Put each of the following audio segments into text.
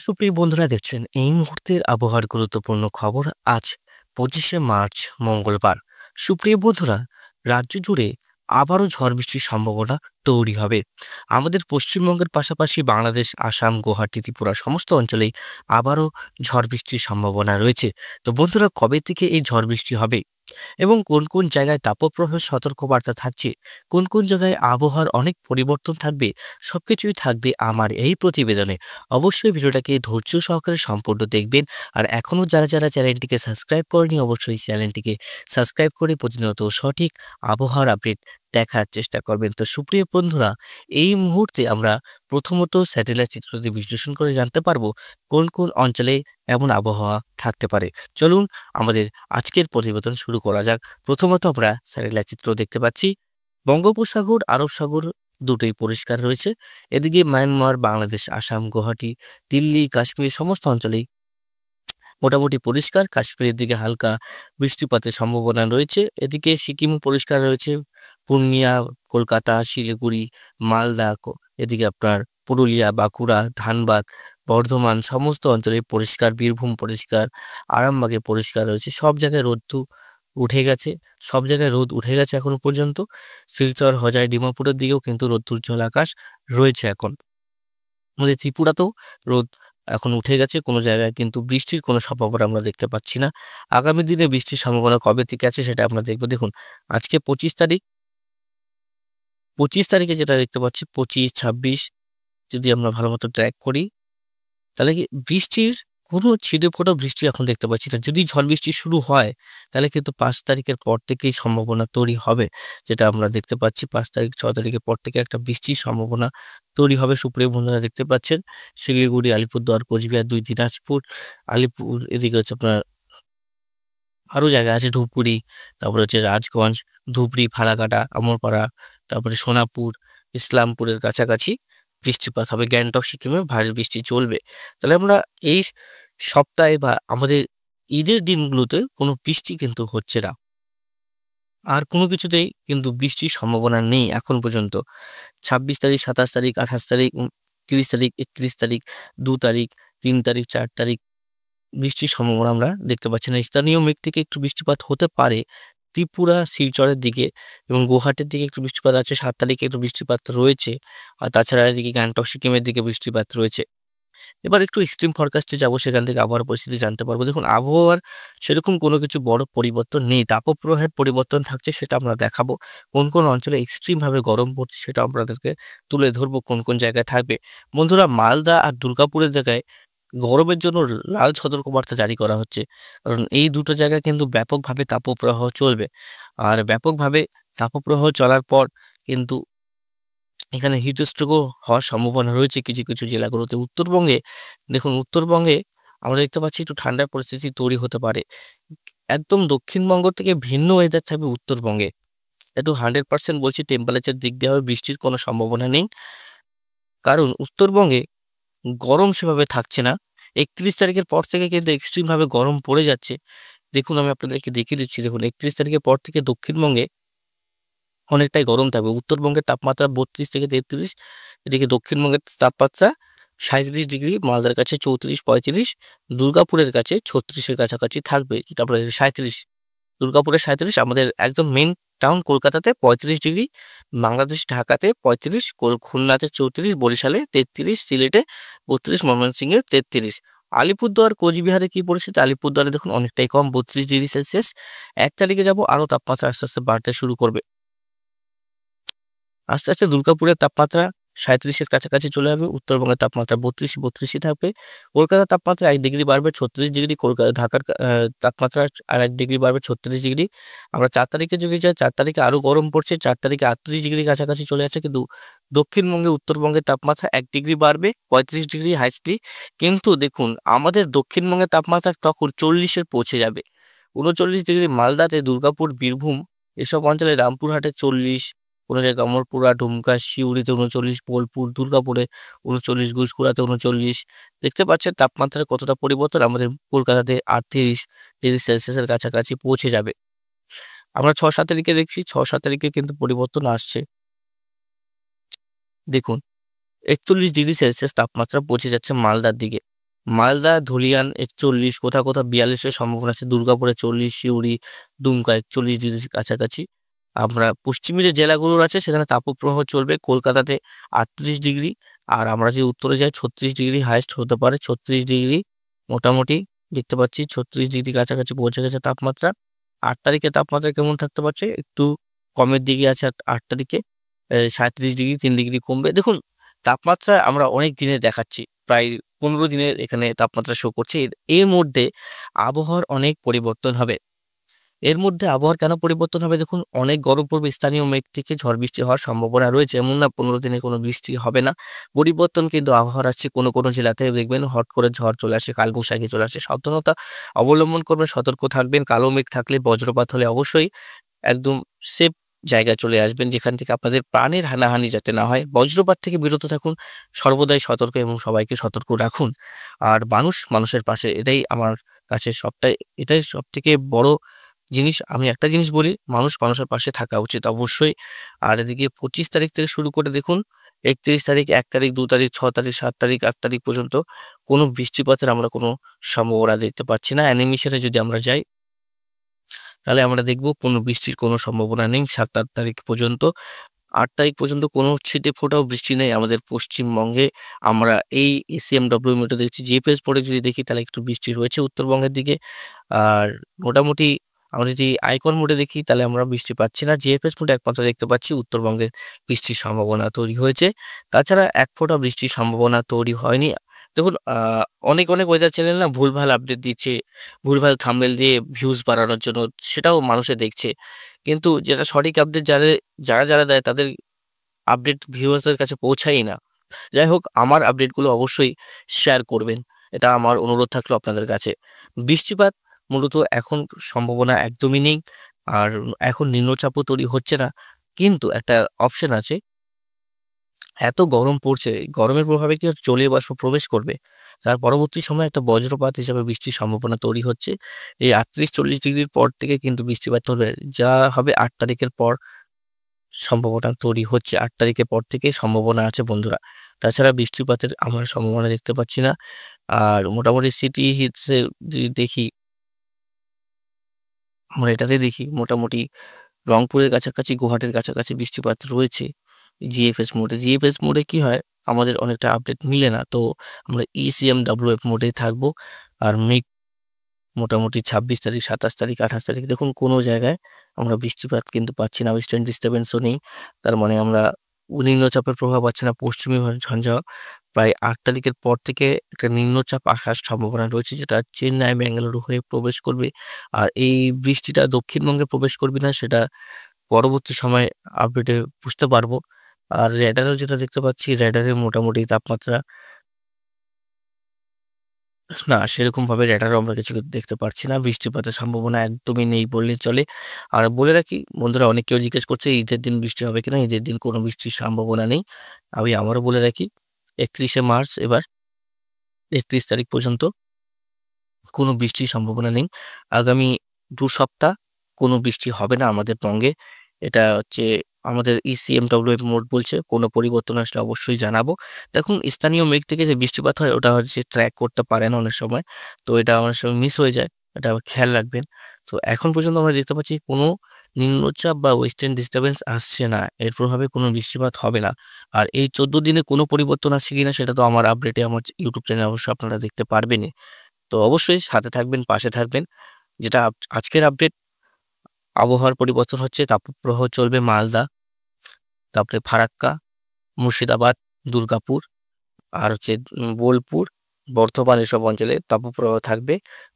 সুপ্রিয় বন্ধুরা, দেখছেন এই মুহূর্তের আবহাওয়ার গুরুত্বপূর্ণ খবর। আজ 25শে মার্চ, মঙ্গলবার। সুপ্রিয় বন্ধুরা, রাজ্য জুড়ে আবারও ঝড় বৃষ্টির সম্ভাবনা তৈরি হবে। আমাদের পশ্চিমবঙ্গের পাশাপাশি বাংলাদেশ, আসাম, গুয়াহাটি, ত্রিপুরা সমস্ত অঞ্চলেই আবারও ঝড় বৃষ্টির সম্ভাবনা রয়েছে। তো বন্ধুরা, কবে থেকে এই ঝড় বৃষ্টি হবে এবং কোন কোন জায়গায় তাপপ্রবাহের সতর্কবার্তা থাকছে, কোন কোন জায়গায় আবহাওয়ার অনেক পরিবর্তন থাকবে, সবকিছুই থাকবে আমার এই প্রতিবেদনে। অবশ্যই ভিডিওটাকে ধৈর্য সহকারে সম্পূর্ণ দেখবেন। আর এখনও যারা যারা চ্যানেলটিকে সাবস্ক্রাইব করেনি, অবশ্যই চ্যানেলটিকে সাবস্ক্রাইব করে প্রতিনিয়ত সঠিক আবহাওয়ার আপডেট দেখার চেষ্টা করবেন। তো সুপ্রিয় বন্ধুরা, এই মুহূর্তে আমরা প্রথমত স্যাটেলাইট চিত্রটি বিশ্লেষণ করে জানতে পারবো কোন কোন অঞ্চলে এমন আবহাওয়া থাকতে পারে। চলুন আমাদের আজকের প্রতিবেদন শুরু করা যাক। প্রথমত আমরা স্যাটেলাইট চিত্র দেখতে পাচ্ছি। বঙ্গোপসাগর, আরব সাগর দুটোই পরিষ্কার রয়েছে। এদিকে মায়ানমার, বাংলাদেশ, আসাম, গুয়াহাটি, দিল্লি, কাশ্মীর সমস্ত অঞ্চলেই মোটামুটি পরিষ্কার। কাশ্মীরের দিকে হালকা বৃষ্টিপাতের সম্ভাবনা রয়েছে। এদিকে সিকিমও পরিষ্কার রয়েছে। পূর্ণিয়া, কলকাতা, শিলিগুড়ি, মালদা, এদিকে আপনার পুরুলিয়া, বাঁকুড়া, ধানবাদ, বর্ধমান সমস্ত অঞ্চলে পরিষ্কার। বীরভূম পরিষ্কার, আরামবাগে পরিষ্কার রয়েছে। সব জায়গায় উঠে গেছে, সব জায়গায় রোদ উঠে গেছে এখনো পর্যন্ত। শিলচর, হজাই, ডিমাপুরের দিকেও কিন্তু রোদ্দুজ্জ্বল আকাশ রয়েছে এখন। আমাদের ত্রিপুরাতেও রোদ এখন উঠে গেছে, কোনো জায়গায় কিন্তু বৃষ্টির কোনো সম্ভাবনা আমরা দেখতে পাচ্ছি না। আগামী দিনে বৃষ্টির সম্ভাবনা কবে থেকে আছে সেটা আমরা দেখবো। দেখুন, আজকে 25 তারিখ, 25 তারিখে যেটা দেখতে পাচ্ছি, 25, 26 যদি আমরা ভালো মতো ট্র্যাক করি, তাহলে কি বৃষ্টির কোনো ছিটে ফোঁটা বৃষ্টি এখন দেখতে পাচ্ছি না। যদি ঝড় বৃষ্টি শুরু হয় তাহলে কিন্তু 5 তারিখের পর থেকেই সম্ভাবনা তৈরি হবে, যেটা আমরা দেখতে পাচ্ছি। 5 তারিখ, 6 তারিখের পর থেকে একটা বৃষ্টির সম্ভাবনা তৈরি হবে। সুপ্রিয় বন্ধুরা, দেখতে পাচ্ছেন শিলিগুড়ি, আলিপুরদুয়ার, কোচবিহার, 2 দিনাজপুর, আলিপুর, এদিকে হচ্ছে আপনার আরও জায়গা আছে, ধূপগুড়ি, তারপরে হচ্ছে রাজগঞ্জ, ধুবড়ি, ফালাকাটা, আমরপাড়া, তারপরে সোনাপুর, ইসলামপুরের কাছাকাছি বৃষ্টিপাত হবে। গ্যাংটক, সিকিমে ভারী বৃষ্টি চলবে। তাহলে আমরা এই সপ্তাহে বা আমাদের ঈদের দিনগুলোতে কোনো বৃষ্টি কিন্তু হচ্ছে না, আর কোনো কিছুতেই কিন্তু বৃষ্টির সম্ভাবনা নেই এখন পর্যন্ত। 26 তারিখ, 27 তারিখ, 28 তারিখ, 30 তারিখ, 31 তারিখ, 2 তারিখ, 3 তারিখ, 4 তারিখ বৃষ্টির সম্ভাবনা আমরা দেখতে পাচ্ছি না। স্থানীয় মেঘ থেকে একটু বৃষ্টিপাত হতে পারে ত্রিপুরা, শিলচরের দিকে এবং গুয়াহাটির দিকে একটু বৃষ্টিপাত আছে। 7 তারিখে একটু বৃষ্টিপাত রয়েছে। আর তাছাড়া এদিকে গ্যাংটক, সিকিমের দিকে বৃষ্টিপাত রয়েছে। এবার একটু এক্সট্রিম ফরকাস্টে যাবো, সেখান থেকে আবহাওয়ার পরিস্থিতি জানতে পারবো। দেখুন, আবহাওয়ার সেরকম কোনো কিছু বড় পরিবর্তন নেই। তাপপ্রবাহের পরিবর্তন থাকছে, সেটা আমরা দেখাবো। কোন কোন অঞ্চলে এক্সট্রিম ভাবে গরম পড়ছে সেটা আপনাদেরকে তুলে ধরবো, কোন কোন জায়গায় থাকবে। বন্ধুরা, মালদা আর দুর্গাপুরের জায়গায় গরমের জন্য লাল সতর্কবার্তা জারি করা হচ্ছে, কারণ এই দুটো জায়গায় কিন্তু ব্যাপকভাবে তাপপ্রবাহ চলবে। আর ব্যাপকভাবে তাপপ্রবাহ চলার পর কিন্তু এখানে হিটস্ট্রোকও হওয়ার সম্ভাবনা রয়েছে কিছু কিছু জেলাগুলোতে। উত্তরবঙ্গে দেখুন, উত্তরবঙ্গে আমরা দেখতে পাচ্ছি একটু ঠান্ডার পরিস্থিতি তৈরি হতে পারে। একদম দক্ষিণবঙ্গ থেকে ভিন্ন ওয়েদার থাকবে উত্তরবঙ্গে। একটু 100% বলছি, টেম্পারেচার দিক দিয়ে হবে বৃষ্টির কোনো সম্ভাবনা নেই, কারণ উত্তরবঙ্গে গরম সেভাবে থাকছে না। 31 তারিখের পর থেকে কিন্তু এক্সট্রিম ভাবে গরম পড়ে যাচ্ছে। দেখুন, আমি আপনাদেরকে দেখিয়ে দিচ্ছি। দেখুন, 31 তারিখের পর থেকে দক্ষিণবঙ্গে অনেকটাই গরম থাকবে। উত্তরবঙ্গের তাপমাত্রা 32 থেকে 33, এদিকে দক্ষিণবঙ্গের তাপমাত্রা 37 ডিগ্রি, মালদার কাছে 34, 35, দুর্গাপুরের কাছে 36-এর কাছাকাছি থাকবে, যেটা আপনার 37, দুর্গাপুরে 37, আমাদের একদম মেন টাউন কলকাতাতে 35 ডিগ্রি, বাংলাদেশ ঢাকাতে 35, খুলনাতে 34, বরিশালে 33, সিলেটে 32, ময়মনসিংহে 33। আলিপুরদুয়ার, কোচবিহারে কি পরিস্থিতি? আলিপুরদুয়ারে দেখুন অনেকটাই কম, 32 ডিগ্রি সেলসিয়াস। 1 তারিখে যাব, আরও তাপমাত্রা আস্তে আস্তে বাড়তে শুরু করবে। আস্তে আস্তে দুর্গাপুরের তাপমাত্রা 37-এর কাছাকাছি চলে যাবে। উত্তরবঙ্গের তাপমাত্রা 32-32 থাকবে। কলকাতার তাপমাত্রা 1 ডিগ্রি বাড়বে, 36 ডিগ্রি। ঢাকার তাপমাত্রা আর 1 ডিগ্রি বাড়বে, 36 ডিগ্রি। আমরা 4 তারিখে যদি যাই, 4 তারিখে আরো গরম পড়ছে। 4 তারিখে 38 ডিগ্রি কাছাকাছি চলে যাচ্ছে। কিন্তু দক্ষিণবঙ্গে, উত্তরবঙ্গের তাপমাত্রা 1 ডিগ্রি বাড়বে, 35 ডিগ্রি হাইস্টলি। কিন্তু দেখুন, আমাদের দক্ষিণবঙ্গের তাপমাত্রা তখন 40-এ পৌঁছে যাবে। 39 ডিগ্রি মালদাতে, দুর্গাপুর, বীরভূম এসব অঞ্চলে, রামপুরহাটে 40, কোনো জায়গায় অমরপুরা, ডুমকা, সিউড়িতে 39, বোলপুর, দুর্গাপুরে 39, ঘুষখুড়াতে 39। দেখতে পাচ্ছেন তাপমাত্রার কতটা পরিবর্তন। আমাদের কলকাতাতে 38 ডিগ্রি সেলসিয়াসের কাছাকাছি পৌঁছে যাবে। আমরা 6-7 তারিখে দেখছি, 6-7 তারিখে কিন্তু পরিবর্তন আসছে। দেখুন, 41 ডিগ্রি সেলসিয়াস তাপমাত্রা পৌঁছে যাচ্ছে মালদার দিকে। মালদা ধুলিয়ান 41, কোথাও কোথাও 42-এর সম্ভাবনা আছে। দুর্গাপুরে 40, সিউড়ি দুমকা 41 ডিগ্রির কাছাকাছি। আমরা পশ্চিমী যে জেলাগুলো আছে সেখানে তাপপ্রবাহ চলবে। কলকাতাতে 38 ডিগ্রি, আর আমরা যদি উত্তরে যাই 36 ডিগ্রি হাইয়েস্ট হতে পারে। 36 ডিগ্রি মোটামুটি দেখতে পাচ্ছি, 36 ডিগ্রি কাছাকাছি পৌঁছে গেছে তাপমাত্রা। 8 তারিখে তাপমাত্রা কেমন থাকতে পারছে, একটু কমের দিকে আছে। 8 তারিখে 37 ডিগ্রি, 3 ডিগ্রি কমবে। দেখুন, তাপমাত্রা আমরা অনেক দিনে দেখাচ্ছি, প্রায় 15 দিনের এখানে তাপমাত্রা শো করছে। এর মধ্যে আবহাওয়ার অনেক পরিবর্তন হবে। এর মধ্যে আবহাওয়ার কেন পরিবর্তন হবে, দেখুন, অনেক গরম পড়বে, স্থানীয় মেঘ থেকে ঝড় বৃষ্টি হওয়ার সম্ভাবনা রয়েছে। এমন না 15 দিনে কোনো বৃষ্টি হবে না। পরিবর্তন কিন্তু আবহাওয়ার আসছে। কোনো কোনো জেলাতে দেখবেন হট করে ঝড় চলে আসে, কালবৈশাখী চলে আসে। সাবধানতা অবলম্বন করবেন, সতর্ক থাকবেন। কালো মেঘ থাকলে, বজ্রপাত হলে অবশ্যই একদম সেফ জায়গায় চলে আসবেন, যেখান থেকে আপনাদের প্রাণের হানাহানি যাতে না হয়। বজ্রপাত থেকে বিরত থাকুন, সর্বদাই সতর্ক এবং সবাইকে সতর্ক রাখুন। আর মানুষের পাশে, আমার কাছে এটাই সব থেকে বড় জিনিস। আমি একটা জিনিস বলি, মানুষের পাশে থাকা উচিত অবশ্যই। আর এদিকে 25 তারিখ থেকে শুরু করে দেখুন, 31 তারিখ, 1 তারিখ, 2 তারিখ, 6 তারিখ, 7 তারিখ, 8 তারিখ পর্যন্ত কোনো বৃষ্টিপাতের আমরা কোনো সম্ভাবনা দেখতে পাচ্ছি না। অ্যানিমেশনে যদি আমরা যাই, তাহলে আমরা দেখব কোনো বৃষ্টির কোনো সম্ভাবনা নেই 7-8 তারিখ পর্যন্ত। 8 তারিখ পর্যন্ত কোনো ছিটে ফোঁটাও বৃষ্টি নেই আমাদের পশ্চিমবঙ্গে। আমরা এই এসিএমডব্লিউ মিটার দেখছি। জিএফএস মোডে যদি দেখি তাহলে একটু বৃষ্টি রয়েছে উত্তরবঙ্গের দিকে। আর মোটামুটি আমরা যদি আইকন মোডে দেখি তাহলে আমরা বৃষ্টি পাচ্ছি না। জিএফএস মোডে একমাত্র দেখতে পাচ্ছি উত্তরবঙ্গে বৃষ্টির সম্ভাবনা তৈরি হয়েছে। তাছাড়া এক ফোঁটা বৃষ্টির সম্ভাবনা তৈরি হয়নি। দেখুন, অনেক ওয়েদার চ্যানেল না ভুলভাল আপডেট দিচ্ছে, ভুলভাল থাম্বনেল দিয়ে ভিউজ বাড়ানোর জন্য, সেটাও মানুষে দেখছে। কিন্তু যেটা সঠিক আপডেট যারা দেয় তাদের আপডেট ভিউয়ার্সদের কাছে পৌঁছায়ই না। যাই হোক, আমার আপডেটগুলো অবশ্যই শেয়ার করবেন। এটা আমার অনুরোধ থাকলো আপনাদের কাছে। বৃষ্টিপাত মূলত এখন সম্ভাবনা একদমই নেই। আর এখন নিম্নচাপও তৈরি হচ্ছে না। কিন্তু একটা অপশন আছে, এত গরম পড়ছে, গরমের প্রভাবে কি হচ্ছে, জলীয় বাষ্প প্রবেশ করবে। তার পরবর্তী সময়ে একটা বজ্রপাত হিসাবে বৃষ্টির সম্ভাবনা তৈরি হচ্ছে। এই 38-40 ডিগ্রির পর থেকে কিন্তু বৃষ্টিপাত হবে, যা হবে 8 তারিখের পর সম্ভাবনা তৈরি হচ্ছে। 8 তারিখের পর থেকে সম্ভাবনা আছে বন্ধুরা। তাছাড়া বৃষ্টিপাতের আমরা সম্ভাবনা দেখতে পাচ্ছি না। আর মোটামুটি সিটি হিটসে যদি দেখি, আমরা এটাতে দেখি মোটামুটি রংপুরের কাছাকাছি, গুয়াহাটির কাছাকাছি বৃষ্টিপাত রয়েছে জিএফএস মোডে কি হয়, আমাদের অনেকটা আপডেট মিলে না। তো আমরা ইসিএমডব্লিউএফ মোডেই থাকবো। আর মেঘ মোটামুটি 26 তারিখ, 27 তারিখ, 28 তারিখ দেখুন কোনো জায়গায় আমরা বৃষ্টিপাত কিন্তু পাচ্ছি না। ওয়েস্টার্ন ডিস্টার্বেন্সও নেই। তার মানে আমরা নিম্নচাপের প্রভাব পাচ্ছি না। পশ্চিমী ঝঞ্ঝা প্রায় 8 তারিখের পর থেকে একটা নিম্নচাপ আসার সম্ভাবনা রয়েছে, যেটা চেন্নাই, বেঙ্গালুরু হয়ে প্রবেশ করবে। আর এই বৃষ্টিটা দক্ষিণবঙ্গে প্রবেশ করবে না, সেটা পরবর্তী সময়ে আপডেটে বুঝতে পারবো। আর রেডারেও যেটা দেখতে পাচ্ছি, রেডারে মোটামুটি তাপমাত্রা না, সেরকমভাবে রেডারও আমরা কিছু দেখতে পারছি না। বৃষ্টিপাতের সম্ভাবনা একদমই নেই বললেই চলে। আর বলে রাখি বন্ধুরা, অনেক কেউ জিজ্ঞেস করছে ঈদের দিন বৃষ্টি হবে কিনা। ঈদের দিন কোনো বৃষ্টির সম্ভাবনা নেই। আমি আবারও বলে রাখি, 31শে মার্চ এবার 31 তারিখ পর্যন্ত কোনো বৃষ্টির সম্ভাবনা নেই। আগামী 2 সপ্তাহ কোনো বৃষ্টি হবে না আমাদের বঙ্গে। এটা হচ্ছে আমাদের ইসিএমডব্লিউএফ মোড বলছে। কোনো পরিবর্তন আসলে অবশ্যই জানাবো। দেখুন, স্থানীয় মেঘ থেকে যে বৃষ্টিপাত হয় ওটা হচ্ছে ট্র্যাক করতে পারে না অনেক সময়। তো এটা অনেক সময় মিস হয়ে যায়। এটা খেয়াল রাখবেন। তো এখন পর্যন্ত আমরা দেখতে পাচ্ছি কোনো নিম্নচাপ বা ওয়েস্টার্ন ডিস্টার্বেন্স আসছে না। এর প্রভাবে কোনো বৃষ্টিপাত হবে না। আর এই 14 দিনে কোনো পরিবর্তন আসছে কিনা সেটা তো আমার আপডেটে আমার ইউটিউব চ্যানেলে অবশ্যই আপনারা দেখতে পারবেনই। তো অবশ্যই সাথে থাকবেন, পাশে থাকবেন। যেটা আজকের আপডেট, আবহাওয়ার পরিবর্তন হচ্ছে, তাপপ্রবাহ চলবে মালদা, তারপরে ফারাক্কা, মুর্শিদাবাদ, দুর্গাপুর, আর হচ্ছে বোলপুর, বর্ধমান, এসব অঞ্চলে তাপপ্রবাহ থাকবে।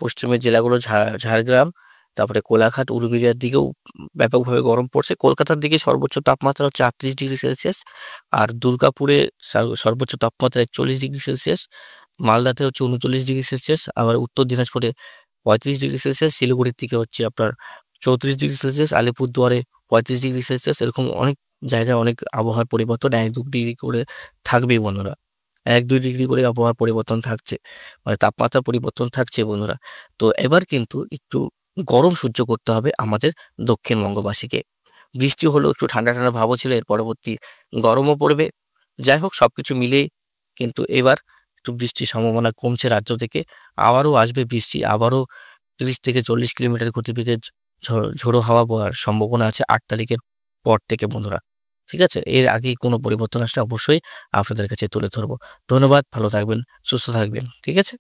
পশ্চিমের জেলাগুলো ঝাড়গ্রাম, তারপরে কোলাঘাট, উলুবেড়িয়ার দিকেও ব্যাপকভাবে গরম পড়ছে। কলকাতার দিকে সর্বোচ্চ তাপমাত্রা হচ্ছে 38 ডিগ্রি সেলসিয়াস। আর দুর্গাপুরে সর্বোচ্চ তাপমাত্রা 41 ডিগ্রি সেলসিয়াস। মালদাতে হচ্ছে 39 ডিগ্রি সেলসিয়াস। আবার উত্তর দিনাজপুরে 35 ডিগ্রি সেলসিয়াস। শিলিগুড়ির দিকে হচ্ছে আপনার 34 ডিগ্রি সেলসিয়াস। আলিপুরদুয়ারে 35 degree Celsius. এরকম অনেক জায়গায় অনেক আবহাওয়ার পরিবর্তন 1-2 ডিগ্রি করে থাকবেই বন্ধুরা। 1-2 ডিগ্রি করে আবহাওয়ার পরিবর্তন থাকছে, মানে তাপমাত্রা পরিবর্তন থাকছে বন্ধুরা। তো এবার কিন্তু একটু গরম সহ্য করতে হবে আমাদের দক্ষিণবঙ্গবাসীকে। বৃষ্টি হলেও একটু ঠান্ডা ঠান্ডা ভাবও ছিল, এর পরবর্তী গরমও পড়বে। যাই হোক, সবকিছু মিলেই কিন্তু এবার একটু একটু বৃষ্টির সম্ভাবনা কমছে রাজ্য থেকে। আবারও আসবে বৃষ্টি, আবারও 30 থেকে 40 কিলোমিটার গতিবেগে ঝোড়ো হাওয়া বওয়ার সম্ভাবনা আছে 8 তারিখের পর থেকে বন্ধুরা। ঠিক আছে? এর আগে কোনো পরিবর্তন আসলে অবশ্যই আপনাদের কাছে তুলে ধরবো। ধন্যবাদ, ভালো থাকবেন, সুস্থ থাকবেন। ঠিক আছে?